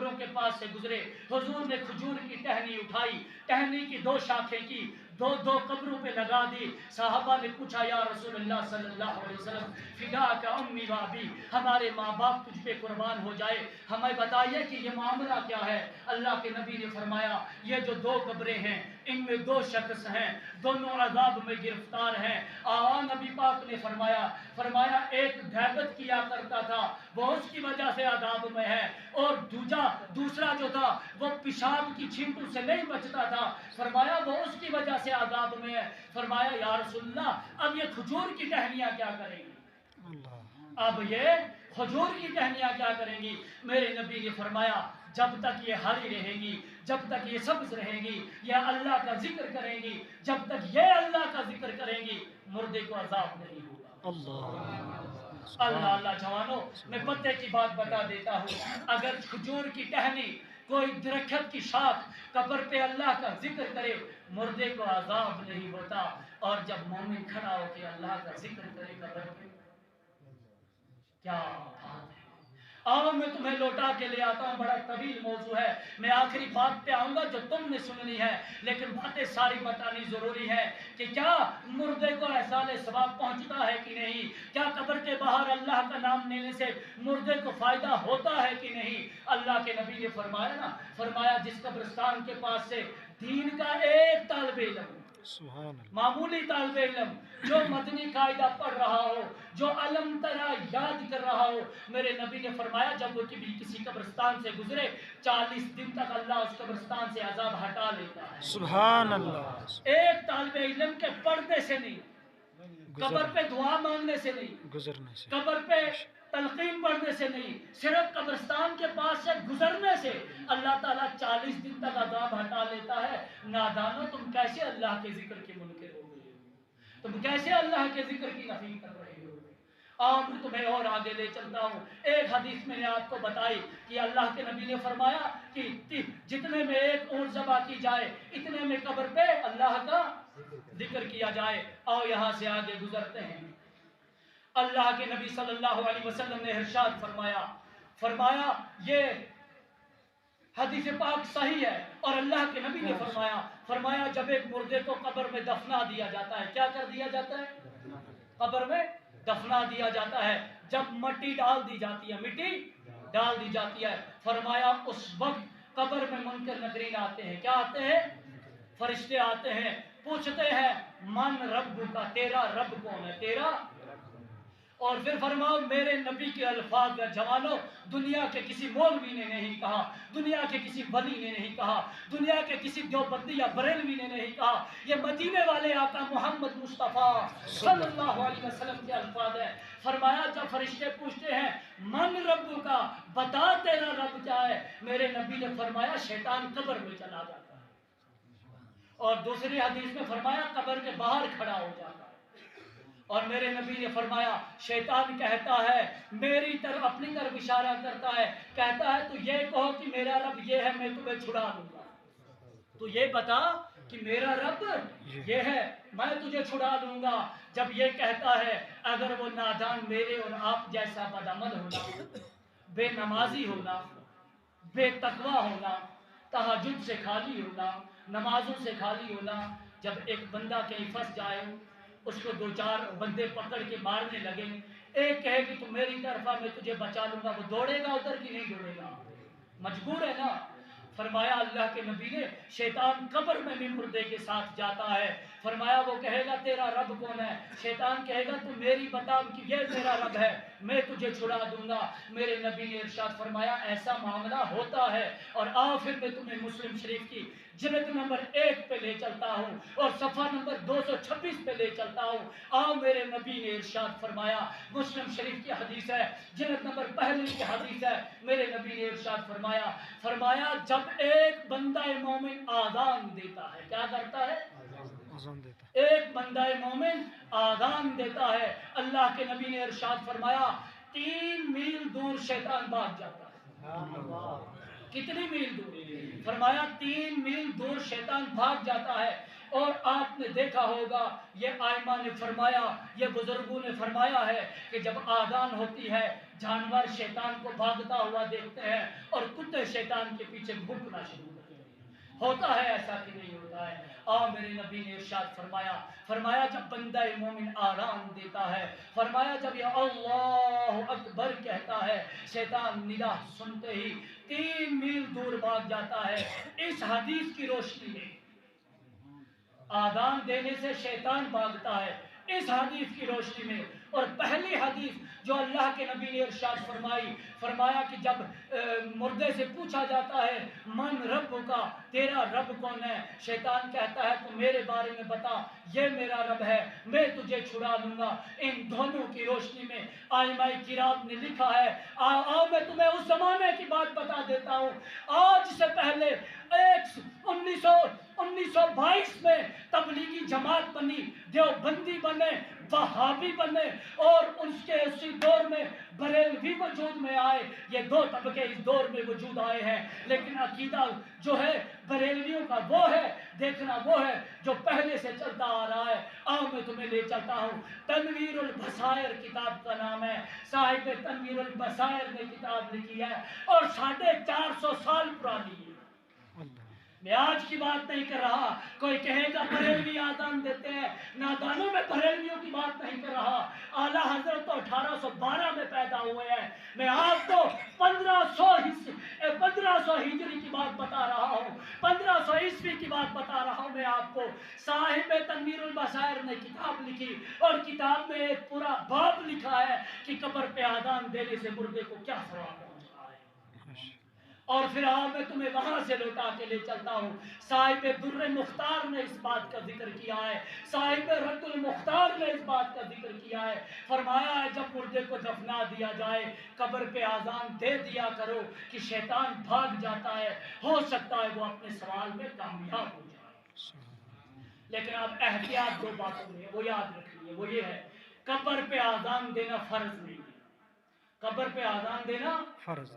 قبروں کے پاس سے گزرے، حضور نے کھجور کی ٹہنی اٹھائی، ٹہنی کی 2 شاخیں کی، دو قبروں پہ لگا دی۔ صحابہ نے پوچھا یا رسول اللہ صلی اللہ علیہ وسلم فداک امی و ابی، ہمارے ماں باپ تجھ پہ قربان ہو جائے، ہمیں بتائیے کہ یہ معاملہ کیا ہے۔ اللہ کے نبی نے فرمایا یہ جو 2 قبریں ہیں ان میں 2 شخص ہیں، دونوں عذاب میں گرفتار ہیں۔ نبی پاک نے فرمایا ایک غیبت کیا کرتا تھا وہ اس کی وجہ سے عذاب میں ہے، اور دوسرا جو تھا وہ پیشاب کی چھینٹوں سے نہیں بچتا تھا، فرمایا وہ اس کی وجہ سے عذاب میں ہے۔ فرمایا یا رسول اللہ اب یہ کھجور کی ٹہنیاں کیا کریں گی؟ اب یہ کھجور کی ٹہنیاں کیا کریں گی؟ میرے نبی نے فرمایا جب تک یہ ہری رہے گی، جب تک یہ سبز رہے گی، یہ اللہ کا ذکر کریں گی، جب تک یہ اللہ کا ذکر کریں گی مردے کو عذاب نہیں ہوگا۔ اللہ جوانوں، میں پتے کی بات بتا دیتا ہوں، اگر کھجور کی ٹہنی کوئی درخت کی شاخ قبر پہ اللہ کا ذکر کرے مردے کو عذاب نہیں ہوتا، اور جب مومن کھڑا ہو کے اللہ کا ذکر کرے قبر پہ کیا بات ہے۔ آؤ میں تمہیں لوٹا کے لے آتا ہوں، بڑا طویل موضوع ہے، میں آخری بات پہ آؤں گا جو تم نے سننی ہے، لیکن باتیں ساری بتانی ضروری ہے کہ کیا مردے کو احسان ثواب پہنچتا ہے کہ نہیں، کیا قبر کے باہر اللہ کا نام لینے سے مردے کو فائدہ ہوتا ہے کہ نہیں۔ اللہ کے نبی نے فرمایا جس قبرستان کے پاس سے دین کا ایک طالب علم، معمولی طالب علم جو مدنی قاعدہ پڑھ رہا ہو، جو علم ترا یاد کر رہا ہو، میرے نبی نے فرمایا جب وہ کسی قبرستان سے گزرے 40 دن تک اللہ اس قبرستان سے عذاب ہٹا لیتا ہے۔ سبحان اللہ۔ ایک طالب علم کے پڑھنے سے نہیں، قبر پہ دعا مانگنے سے نہیں، گزرنے سے، قبر پہ تلقین پڑھنے سے نہیں، صرف قبرستان کے پاس سے گزرنے سے اللہ تعالیٰ 40 دن تک عذاب ہٹا لیتا ہے۔ نادانو تم کیسے اللہ کے ذکر کے منکر ہو گئے ہو، تم کیسے اللہ کے ذکر کی نفی کر رہے ہو۔ میں تمہیں اور آگے لے چلتا ہوں، ایک حدیث میں نے آپ کو بتائی کہ اللہ کے نبی نے فرمایا کہ جتنے میں ایک اونٹ ذبح کی جائے اتنے میں قبر پہ اللہ کا ذکر کیا جائے۔ آؤ یہاں سے آگے گزرتے ہیں۔ اللہ کے نبی صلی اللہ علیہ وسلم نے ارشاد فرمایا یہ حدیث پاک صحیح ہے، اور اللہ کے نبی نے فرمایا جب ایک مردے کو قبر میں دفنا دیا جاتا ہے، کیا کر دیا جاتا ہے؟ قبر میں دفنا دیا جاتا ہے، جب مٹی ڈال دی جاتی ہے، فرمایا اس وقت قبر میں منکر نکرین آتے ہیں۔ کیا آتے ہیں؟ فرشتے آتے ہیں، پوچھتے ہیں من رب کا، تیرا رب کون ہے، تیرا، اور پھر فرماؤ میرے نبی کے الفاظ جوانو دنیا کے کسی مولوی نے نہیں کہا، دنیا کے کسی ولی نے نہیں کہا، دنیا کے کسی دیوبندی یا بریلوی نے نہیں کہا، یہ مدینے والے آقا محمد مصطفیٰ صلی اللہ علیہ وسلم کے الفاظ ہیں۔ فرمایا جب فرشتے پوچھتے ہیں من رب کا، بتا تیرا رب کیا ہے، میرے نبی نے فرمایا شیطان قبر میں چلا جاتا ہے، اور دوسری حدیث میں فرمایا قبر کے باہر کھڑا ہو جاتا ہے، اور میرے نبی نے فرمایا شیطان کہتا ہے میری طرف، اپنی طرف اشارہ کرتا ہے، کہتا ہے تو یہ کہو کہ میرا رب یہ ہے، میں تمہیں چھڑا دوں گا، تو یہ بتا کہ میرا رب یہ ہے، میں تجھے چھڑا دوں گا۔ جب یہ کہتا ہے اگر وہ نادان میرے اور آپ جیسا بدعمل ہونا، بے نمازی ہونا، بے تقوی ہونا، تہجد سے خالی ہونا، نمازوں سے خالی ہونا، جب ایک بندہ کہیں پھنس جائے اس کو 2-4 بندے پکڑ کے مارنے لگے، ایک کہے کہ تم میری طرف آ میں تجھے بچا لوں گا، وہ دوڑے گا ادھر کی نہیں دوڑے گا؟ مجبور ہے نا۔ فرمایا اللہ کے نبی نے شیطان قبر میں بھی مردے کے ساتھ جاتا ہے، فرمایا وہ کہے گا تیرا رب کون ہے، شیطان کہے گا تو میری بتا کہ یہ میرا رب ہے، میں تجھے چھڑا دوں گا۔ میرے نبی نے ارشاد فرمایا ایسا معاملہ ہوتا ہے، اور آؤ پھر میں تمہیں مسلم شریف کی جلد نمبر 1 پہ لے چلتا ہوں اور صفحہ نمبر 226 پہ لے چلتا ہوں۔ آؤ میرے نبی نے ارشاد فرمایا، مسلم شریف کی حدیث ہے، جلد نمبر 1 کی حدیث ہے، میرے نبی نے ارشاد فرمایا جب ایک بندہ مومن آذان دیتا ہے، کیا کرتا ہے؟ ایک بندہ مومن آذان دیتا ہے، اللہ کے نبی نے ارشاد فرمایا 3 میل دور شیطان بھاگ جاتا ہے۔ کتنی میل دور؟ فرمایا 3 میل دور شیطان بھاگ جاتا ہے۔ اور آپ نے دیکھا ہوگا، یہ آئمہ نے فرمایا، یہ بزرگوں نے فرمایا ہے کہ جب آذان ہوتی ہے جانور شیطان کو بھاگتا ہوا دیکھتے ہیں اور کتے شیطان کے پیچھے بھوکنا شروع کرتے ہیں۔ ہوتا ہے ایسا کہ نہیں ہوتا ہے؟ میرے نبی نے ارشاد فرمایا جب بندہ مومن آرام دیتا ہے، فرمایا جب یہ اللہ اکبر کہتا ہے، شیطان ندا سنتے ہی 3 میل دور بھاگ جاتا ہے۔ اس حدیث کی روشنی میں آذان دینے سے شیطان بھاگتا ہے، اس حدیث کی روشنی میں۔ اور پہلی حدیث جو اللہ کے نبی نے ارشاد فرمایا کہ جب مردے سے پوچھا جاتا ہے من رب کا، تیرا رب کون ہے؟ شیطان کہتا ہے تو میرے بارے میں بتا، یہ میرا رب ہے، میں تجھے چھڑا لوں گا۔ ان دونوں کی روشنی میں ائمہ کرام نے لکھا ہے، آؤ میں تمہیں اس زمانے کی بات بتا دیتا ہوں، آج سے پہلے 1922 میں تبلیغی جماعت بنی، دیوبندی بنے، وہابی بنے، اور اسی دور میں بریلوی وجود میں آئے۔ یہ 2 طبقے اس دور میں وجود آئے ہیں، لیکن عقیدہ جو ہے بریلویوں کا وہ ہے، دیکھنا وہ ہے جو پہلے سے چلتا آ رہا ہے۔ آؤ میں تمہیں لے چلتا ہوں، تنویر البصائر کتاب کا نام ہے، صاحب تنویر البصائر نے کتاب لکھی ہے اور 450 سال پرانی ہے۔ میں آج کی بات نہیں کر رہا، کوئی کہے گا بریلوی آذان دیتے ہیں، نادانوں میں بریلویوں کی بات نہیں کر رہا۔ اعلیٰ حضرت تو 1812 میں پیدا ہوئے ہیں، میں آپ کو 1500 ہجری کی بات بتا رہا ہوں، 1500 عیسوی کی بات بتا رہا ہوں میں آپ کو۔ صاحب تنویر البصائر نے کتاب لکھی اور کتاب میں ایک پورا باب لکھا ہے کہ قبر پہ آذان دینے سے مردے کو کیا ثواب ہے۔ اور پھر میں تمہیں وہاں سے لوٹا کے لے چلتا ہوں، صاحب در مختار نے اس بات کا ذکر کیا ہے، صاحب رد المختار نے اس بات کا ذکر کیا ہے، فرمایا ہے جب مردے کو دفنا دیا جائے قبر پہ آذان دے دیا کرو کہ شیطان بھاگ جاتا ہے، ہو سکتا ہے وہ اپنے سوال میں کامیاب ہو جائے۔ لیکن آپ احتیاط 2 باتوں میں وہ یاد رکھیے، وہ یہ ہے قبر پہ آذان دینا فرض نہیں ہے، قبر پہ آذان دینا فرض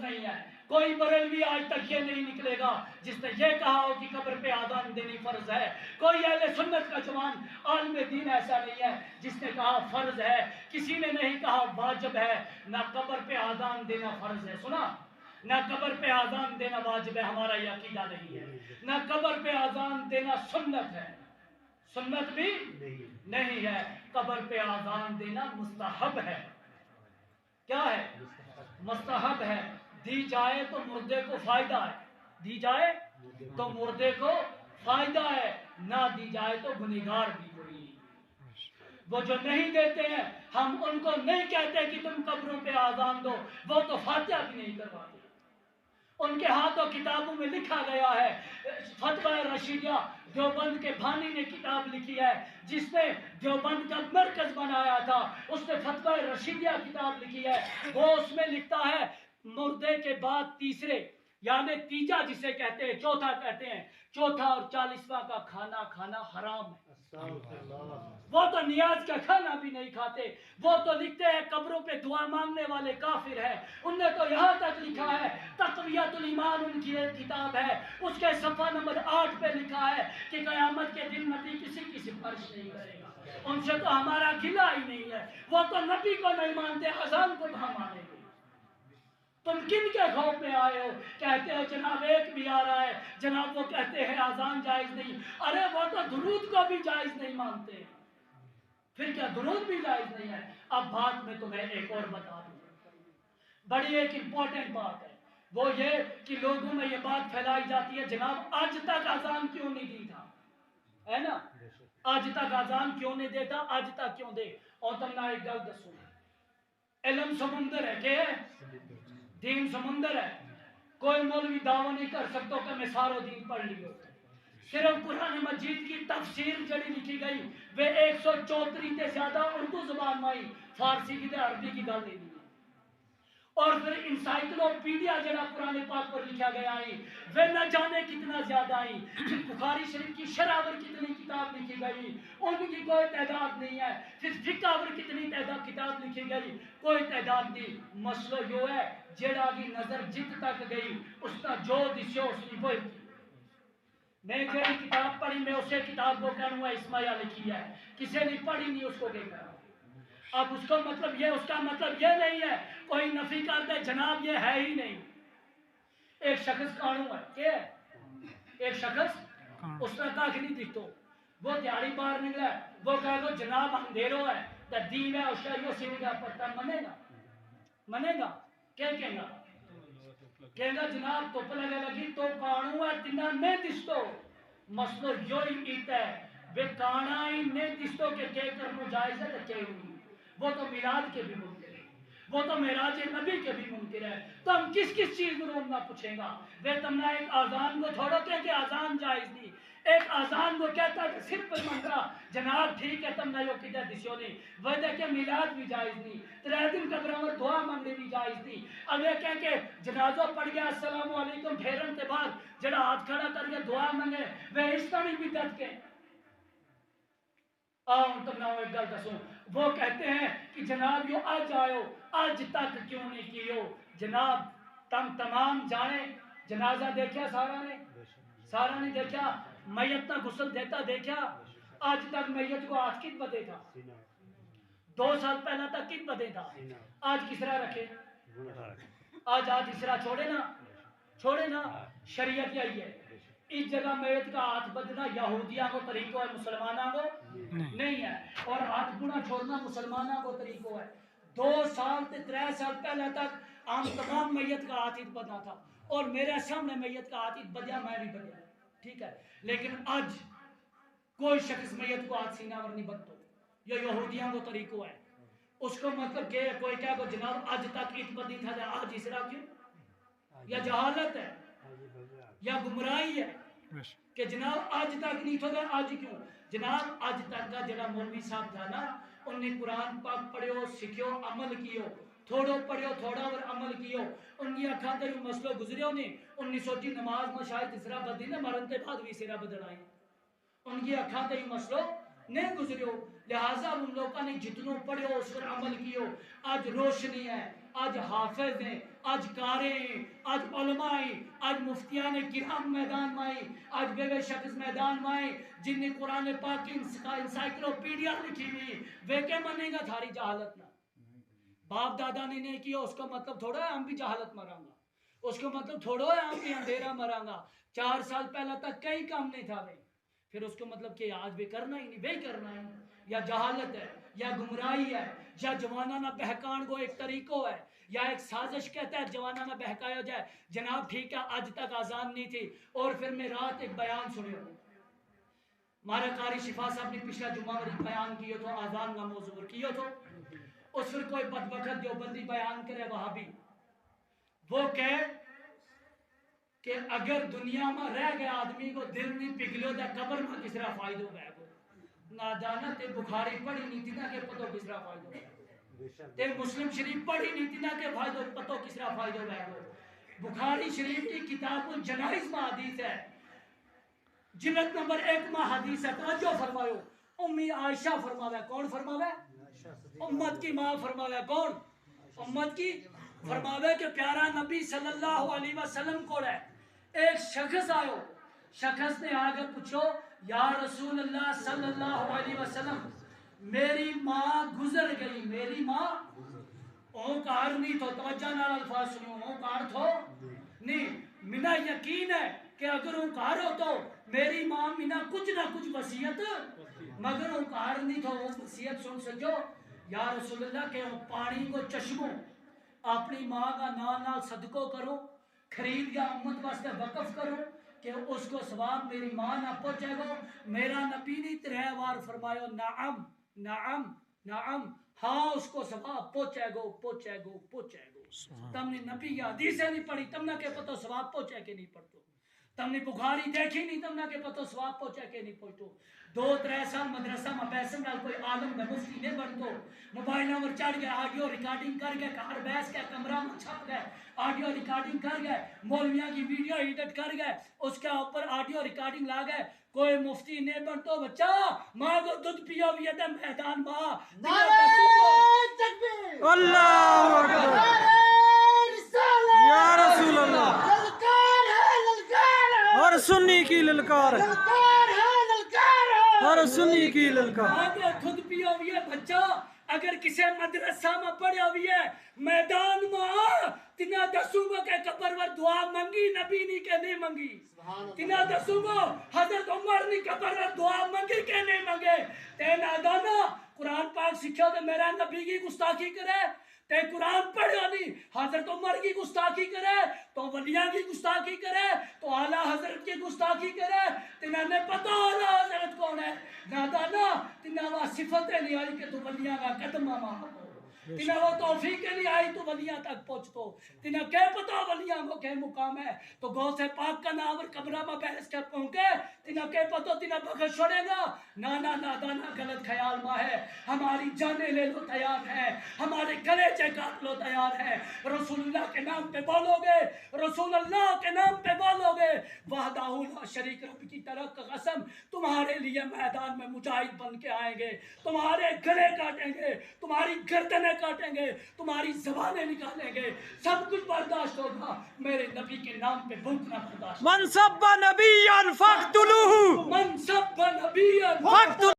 نہیں ہے۔ کوئی بریلوی آج تک یہ نہیں نکلے گا جس نے یہ کہا ہو کہ قبر پہ آذان دینی فرض ہے۔ کوئی اہل سنت کا جوان عالم دین ایسا نہیں ہے جس نے کہا فرض ہے، کسی نے نہیں کہا واجب ہے۔ نہ قبر پہ آذان دینا فرض ہے، سنا، نہ قبر پہ آذان دینا واجب ہے، ہمارا یہ عقیدہ نہیں ہے۔ نہ قبر پہ آذان دینا سنت ہے، سنت بھی نہیں ہے۔ قبر پہ آذان دینا مستحب ہے، کیا ہے؟ مستحب ہے۔ دی جائے تو مردے کو فائدہ ہے، دی جائے تو مردے کو فائدہ ہے، نہ دی جائے تو گنہگار بھی کوئی۔ وہ جو نہیں دیتے ہیں ہم ان کو نہیں کہتے کہ تم قبروں پہ آذان دو، وہ تو فاتحہ بھی نہیں کرواتے۔ ان کے ہاتھوں کتابوں میں لکھا گیا ہے، فتویٰ رشیدیہ دیوبند کے بھانی نے کتاب لکھی ہے، جس نے دیوبند کا مرکز بنایا تھا، اس نے فتویٰ رشیدیہ کتاب لکھی ہے۔ وہ اس میں لکھتا ہے مردے کے بعد تیسرے یعنی تیجا جسے کہتے ہیں، چوتھا کہتے ہیں، چوتھا اور 40واں کا کھانا حرام ہے۔ وہ تو نیاز کا کھانا بھی نہیں کھاتے۔ وہ تو لکھتے ہیں قبروں پہ دعا مانگنے والے کافر ہیں۔ ان نے تو یہاں تک لکھا ہے، تقویۃ الایمان ان کی ایک کتاب ہے، اس کے صفحہ نمبر 8 پہ لکھا ہے کہ قیامت کے دن نبی کسی کی سفارش نہیں کرے گا۔ ان سے تو ہمارا گلہ ہی نہیں ہے، وہ تو نبی کو نہیں مانتے، اذان کو کہاں مانیں گے؟ تم کن کے خوف میں آئے ہو؟ کہتے ہو جناب ایک بھی آ رہا ہے، جناب وہ کہتے ہیں اذان جائز نہیں۔ ارے وہ تو درود کو بھی جائز نہیں مانتے، پھر کیا درود بھی جائز نہیں ہے؟ اب بات میں تمہیں ایک اور بتا دوں، بڑی ایک امپورٹنٹ بات ہے، وہ یہ کہ لوگوں میں یہ بات پھیلائی جاتی ہے جناب آج تک اذان کیوں نہیں دی تھا، ہے نا؟ آج تک اذان کیوں نہیں دیتا، آج تک کیوں دے؟ اور تم نہ ایک گل دسو، علم سمندر ہے کہ دین سمندر ہے، کوئی مولوی دعویٰ نہیں کر سکتا کہ میں سارا دین پڑھ لیو۔ صرف قرآن مجید کی تفسیر جڑی لکھی گئی وہ 134 تے زیادہ اردو زبان میں آئی، فارسی کی تے عربی کی گل نہیں۔ اور پھر انسائکلوپیڈیا جڑا قرآن پاک پر لکھا گیا ہے وہ نہ جانے کتنا زیادہ آئی، پھر بخاری شریف کی شرح پر کتنی کتاب لکھی گئی ان کی کوئی تعداد نہیں ہے، پھر فقہ پر کتنی تعداد کتاب لکھی گئی کوئی تعداد نہیں۔ مسئلہ یہ ہے جڑا کی نظر جت تک گئی اس کا جو دسیو اس کی وہی۔ میں جڑی کتاب پڑھی میں اسے کتاب کو کہوں گا اسماعیہ لکھی ہے، کسی نے پڑھی نہیں اس کو کہ کرا۔ اب اس کا مطلب یہ نہیں ہے کوئی نفی کر دے جناب یہ ہے ہی نہیں. ایک شخص کانو ہے کیا ہے ایک شخص اس نے کاک نہیں دکھتو وہ دیاری باہر نکلا ہے وہ کہے گا جناب اندھیرو ہے دین ہے اس کا یہ سیدھا پڑتا منے گا کیا کہیں گا جناب توپ لگے لگی تو کانو ہے تنہ نہیں دستو مسئلہ یوی ایتا ہے وہ کانا ہی نہیں دستو کہ کرنو جائز ہے تو نہیں وہ تو میلاد کے بھی منکر ہے وہ تو معراج نبی کے بھی منکر ہے تو ہم کس چیز میں روم نہ پوچھیں گا وہ تمنا ایک آزان کو تھوڑو کہ آزان جائز نہیں ایک آزان کو کہتا ہے صرف پر منگا جناب ٹھیک ہے تمنا یو کدھر دسیو نہیں وہ دیکھیں میلاد بھی جائز نہیں 3 دن قبروں میں دعا مانگنے بھی جائز نہیں اب یہ کہیں کہ جنازہ پڑھ گیا السلام علیکم پھیرن کے بعد جڑا ہاتھ کھڑا کر کے دعا مانگے وہ اس طرح بھی دت کے تمنا ایک گل دسوں وہ کہتے ہیں کہ جناب یو آج آئے آج تک کیوں نہیں کیو جناب تم تمام جانے جنازہ دیکھا سارا نے دیکھا میت نہ غسل دیتا دیکھا آج تک میت کو آج کت بدے تھا 2 سال پہلا تک کت بدے تھا آج کس طرح رکھے آج اس طرح چھوڑے نا شریعت یہی ہے اس جگہ میت کا ہاتھ بدنا یہودیاں کو طریقہ ہے مسلمانوں کو نہیں ہے اور ہاتھ بنا چھوڑنا مسلمانوں کو طریقہ ہے 2 سال تے 3 سال پہلے تک عام تمام میت کا ہاتھ بدنا تھا اور میرے سامنے میت کا ہاتھ بدیا میں بھی بدیا ٹھیک ہے لیکن آج کوئی شخص میت کو ہاتھ سینہ ور نہیں بدتو یہ یہودیاں کو طریقہ ہے اس کو مطلب کہ کوئی کہہ کو جناب آج تک عید بدی تھا آج اس طرح کیوں یا جہالت ہے یا گمراہی ہے کہ جناب آج تک نہیں تھا آج کیوں جناب آج تک کا جڑا مولوی صاحب تھا نا انہوں نے قرآن پاک پڑھو سکھو عمل کیو تھوڑو پڑھو تھوڑا اور عمل کیو ان کی اکھاں تے مسئلہ گزریو نے 1900 نماز میں شاید اس طرح بدی نہ مرن تے بعد بھی سرا بدلائی ان کی اکھاں تے مسئلہ نہیں گزریو لہذا ان لوگوں نے جتنوں پڑھو اس پر عمل کیو آج روشنی ہے آج حافظ ہیں آج کارے ہیں آج علماء ہیں آج مفتیان کرام میدان میں ہیں آج بے شخص میدان میں ہیں جن نے قرآن پاک کی انسائکلوپیڈیا لکھی ہوئی وہ کیا مانے گا تھاری جہالت نہ باپ دادا نے نہیں کیا اس کا مطلب تھوڑا ہے ہم بھی جہالت مریں گا اس کا مطلب تھوڑا ہے ہم بھی اندھیرا مریں گا 4 سال پہلا تک کئی کام نہیں تھا بھائی پھر اس کو مطلب کہ آج بھی کرنا ہی نہیں بھائی کرنا ہے یا جہالت ہے یا گمراہی ہے یا جوانانہ بہکان کو ایک طریقہ ہے یا ایک سازش کہتا ہے جوانانہ بہکایا جائے جناب ٹھیک ہے آج تک آزان نہیں تھی اور پھر میں رات ایک بیان سنے ہوں مارا قاری شفا صاحب نے پچھلا جمعہ میں بیان کیا تو آزان کا موضوع کیا تو اس پھر کوئی بدبخت دیوبندی بیان کرے وہابی وہ کہے کہ اگر دنیا میں رہ گئے آدمی کو دل نہیں پگھلو دا قبر میں کس طرح فائدہ ہوگا نادانہ تے بخاری پڑھی نہیں تھی نا کہ پتو کس طرح فائدہ ہوگا تے مسلم شریف پڑھی نہیں تھی نا کہ فائدہ پتو کس طرح فائدہ ہوگا بخاری شریف کی کتاب الجنائز میں حدیث ہے جلد نمبر 1 میں حدیث ہے توجہ فرمائیو امی عائشہ فرماوے کون فرماوے امت کی ماں فرماوے کون امت کی فرماوے کہ پیارا نبی صلی اللہ علیہ وسلم کو رہے ایک شخص آئے شخص نے آگے پوچھو یا رسول اللہ صلی اللہ علیہ وسلم میری ماں گزر گئی میری ماں اونکار نہیں تو توجہ نال الفاظ سنو اونکار تھو نہیں منا یقین ہے کہ اگر اونکار ہو تو میری ماں منا کچھ نہ کچھ وصیت مگر اونکار نہیں تو وصیت سن سکو یا رسول اللہ کہ پانی کو چشموں اپنی ماں کا نال صدقوں کرو خرید یا امت واسطے وقف کرو کہ اس کو ثواب میری ماں نہ پہنچے گا میرا نبی نے 3 بار فرمایا نعم نعم نعم ہاں اس کو ثواب پہنچے گو تم نے نبی یا حدیثیں نہیں پڑھی تم نہ کہ پتہ ثواب پہنچے کہ نہیں پڑھتو تم نے بخاری دیکھی نہیں تم نہ کہ پتہ ثواب پہنچے کہ نہیں پہنچتو 2-3 سال مدرسہ میں بیسن نال کوئی عالم میں مفتی نہیں بنتو موبائل نمبر چڑھ گئے آڈیو ریکارڈنگ کر گئے کار بیس کے کمرہ میں چھپ گئے آڈیو ریکارڈنگ کر گئے مولویاں کی ویڈیو ایڈٹ کر گئے اس کے اوپر آڈیو ریکارڈنگ لا گئے کوئی مفتی نہیں بنتو بچہ ماں کو دودھ پیا ہوئی ہے میدان ماں اللہ اکبر یا رسول اللہ ہر سنی کی للکار ہر سنی کی للکار خود پیا ہوئی ہے بچہ اگر کسی مدرسہ میں پڑھا ہوئی ہے میدان میں آ تنہا دسوں گا کہ قبر ور دعا منگی نبی نہیں کہ نہیں منگی تنہا دسوں گا حضرت عمر نہیں قبر ور دعا منگی کہ نہیں منگے تینا دانا قرآن پاک سکھا دے میرا نبی کی گستاخی کرے تے قرآن پڑھا نہیں حضرت عمر کی گستاخی کرے تو ولیاں کی گستاخی کرے تو اعلیٰ حضرت کی گستاخی کرے تنہا نے پتا اعلیٰ حضرت کون ہے نادانا تنہا وہ صفتیں نہیں آئی کہ تو ولیاں کا قدم آماں تنہا وہ توفیق نہیں آئی تو ولیاں تک پہنچتو تنہا کہہ پتا ولیاں کو کہہ مقام ہے تو غوث پاک کا ناور قبرہ میں بحث کر پہنکے تنہا کہہ پتا تنہا بخش چھوڑے گا نانا نادانا غلط خیال ماں ہے ہماری جانیں لے لو تیار ہے ہمارے گلے چے کاٹ لو تیار ہے رسول اللہ کے نام پہ بولو گے رسول اللہ کے نام پہ بولو گے وحدہ لا شریک رب کی طرف کا قسم تمہارے لیے میدان میں مجاہد بن کے آئیں گے تمہارے گلے کاٹیں گے تمہاری گردنیں کاٹیں گے تمہاری زبانیں نکالیں گے سب کچھ برداشت ہوگا میرے نبی کے نام پہ بھوکنا برداشت من سب نبیًا فاقتلوہ من سب نبیًا فاقتلوہ